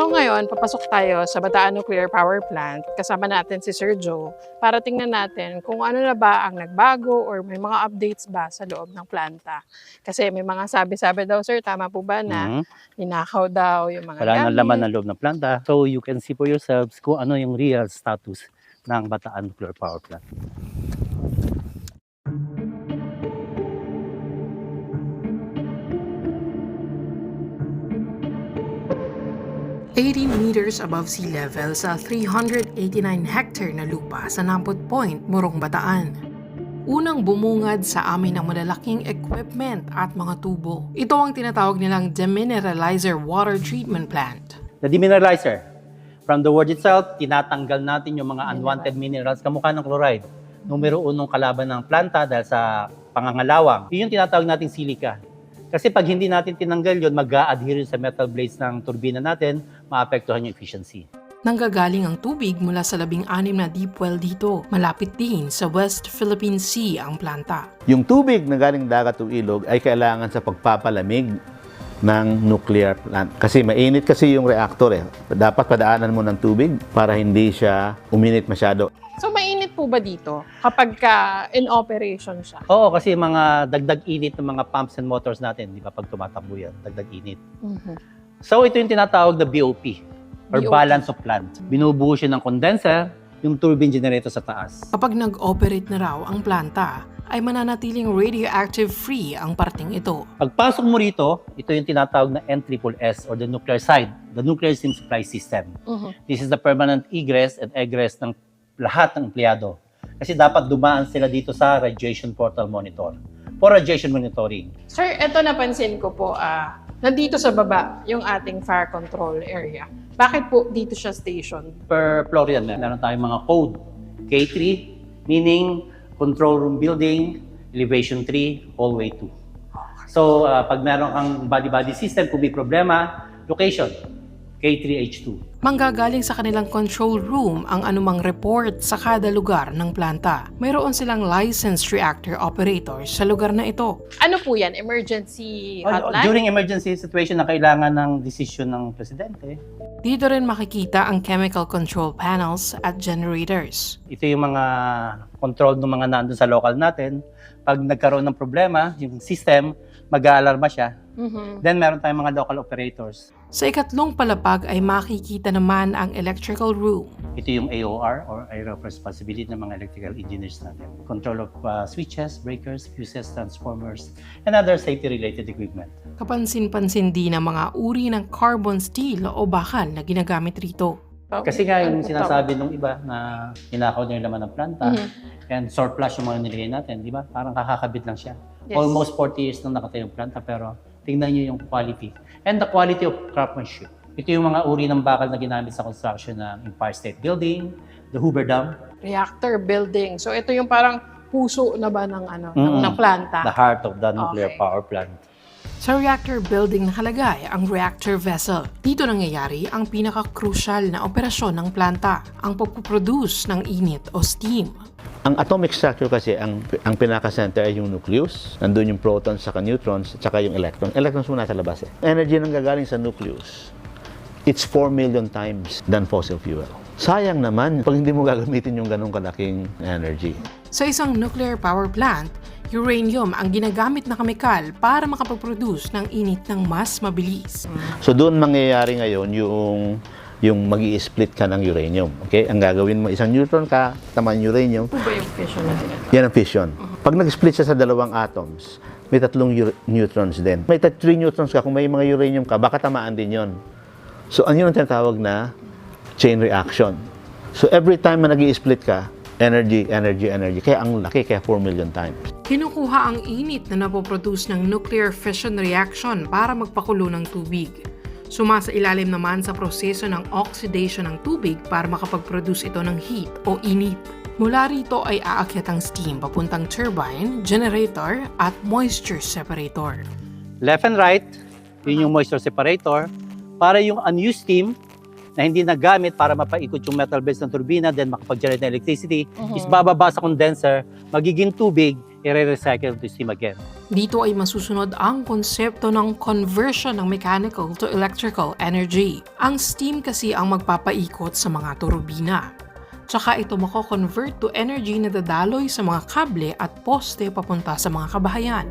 So ngayon, papasok tayo sa Bataan Nuclear Power Plant. Kasama natin si Sir Joe para tingnan natin kung ano na ba ang nagbago or may mga updates ba sa loob ng planta. Kasi may mga sabi-sabi daw, sir, tama po ba na ninakaw daw yung mga Wala nang laman gamit? ng loob ng planta. So you can see for yourselves kung ano yung real status ng Bataan Nuclear Power Plant. Meters above sea level sa 389-hectare na lupa sa Nampot Point, Morong Bataan. Unang bumungad sa amin ng malalaking equipment at mga tubo. Ito ang tinatawag nilang demineralizer water treatment plant. The demineralizer, from the word itself, tinatanggal natin yung mga unwanted minerals kamukha ng chloride. Numero unong kalaban ng planta dahil sa pangangalawang. Yun yung tinatawag nating silica. Kasi pag hindi natin tinanggal yun, mag-a-adhere sa metal blades ng turbina natin, maapektuhan yung efficiency. Nanggagaling ang tubig mula sa 16 na deep well dito. Malapit din sa West Philippine Sea ang planta. Yung tubig na galing dagat o ilog ay kailangan sa pagpapalamig ng nuclear plant. Kasi mainit kasi yung reactor eh. Dapat padaanan mo ng tubig para hindi siya uminit masyado. So mainit po ba dito kapag in operation siya? Oo, kasi mga dagdag init ng mga pumps and motors natin, di ba, pag tumatakbo yan, dagdag init. So ito yung tinatawag na BOP, or BOP. balance of plant. Binubuo siya ng condenser, yung turbine generator sa taas. Kapag nag-operate na raw ang planta, ay mananatiling radioactive free ang parting ito. Pagpasok mo rito, ito yung tinatawag na NSSS or the nuclear side, the nuclear steam supply system. This is the permanent egress and egress ng lahat ng empleyado. Kasi dapat dumaan sila dito sa radiation portal monitor for radiation monitoring. Sir, eto napansin ko po, nandito sa baba yung ating fire control area. Bakit po dito siya station? Per floor yan, meron tayong mga code. K3, meaning control room building, elevation 3, hallway 2. So, pag meron kang body-body system, kung may problema, location, K3H2. Manggagaling sa kanilang control room ang anumang report sa kada lugar ng planta. Mayroon silang licensed reactor operators sa lugar na ito. Ano po yan? Emergency hotline? During emergency situation na kailangan ng desisyon ng presidente, Dito rin makikita ang chemical control panels at generators. ito yung mga control ng mga nandun sa local natin. Pag nagkaroon ng problema, yung system, mag-aalarma siya. Then meron tayong mga local operators. Sa ikatlong palapag ay makikita naman ang electrical room. Ito yung AOR or Area of Responsibility ng mga electrical engineers natin. Control of switches, breakers, fuses, transformers, and other safety-related equipment. Kapansin-pansin din ang mga uri ng carbon steel o bakal na ginagamit rito. Kasi nga yung sinasabi nung iba na ninakaw niya yung laman ng planta and surplus yung mga nilagay natin, di ba? Parang kakakabit lang siya. Yes. Almost 40 years nang nakatayo yung planta pero tingnan niyo yung quality. And the quality of craftsmanship. Ito yung mga uri ng bakal na ginamit sa construction ng Empire State Building, the Hoover Dam, Reactor building. So ito yung parang puso na ba ng ng planta? the heart of the nuclear Okay. power plant. Sa reactor building nakalagay ang reactor vessel. Dito nangyayari ang pinaka-crucial na operasyon ng planta, ang pagpuproduce ng init o steam. Ang atomic structure kasi, ang pinaka-center ay yung nucleus. Nandun yung protons, saka neutrons, saka yung electrons. Electrons muna sa labas eh. Energy nang gagaling sa nucleus, it's 4 million times than fossil fuel. Sayang naman pag hindi mo gagamitin yung ganong kalaking energy. Sa isang nuclear power plant, uranium ang ginagamit na kemikal para makapag-produce ng init ng mas mabilis. So doon mangyayari ngayon yung mag-i-split ka ng uranium. Okay? Ang gagawin mo, isang neutron ka, taman uranium, Ano ba yung fission na tinatawag? yan ang fission. Pag nag-split siya sa dalawang atoms, may tatlong neutrons din. May 3 neutrons ka, kung may mga uranium ka, baka tamaan din yon. So ano yun ang tinatawag na chain reaction. So every time na nag-i-split ka, energy. Kaya ang laki, kaya 4 million times. Kinukuha ang init na napoproduce ng nuclear fission reaction para magpakulo ng tubig. Sumasa ilalim naman sa proseso ng oxidation ng tubig para makapag-produce ito ng heat o init. Mula rito ay aakyat ang steam papuntang turbine, generator at moisture separator. Left and right, yun yung moisture separator, para yung unused steam na hindi nagamit para mapaikot yung metal blades ng turbina, then makapag-generate ng electricity, is bababa sa condenser, magiging tubig, i-recycle to steam again. Dito ay masusunod ang konsepto ng conversion ng mechanical to electrical energy. Ang steam kasi ang magpapaikot sa mga turbina. Tsaka ito mako-convert to energy na dadaloy sa mga kable at poste papunta sa mga kabahayan.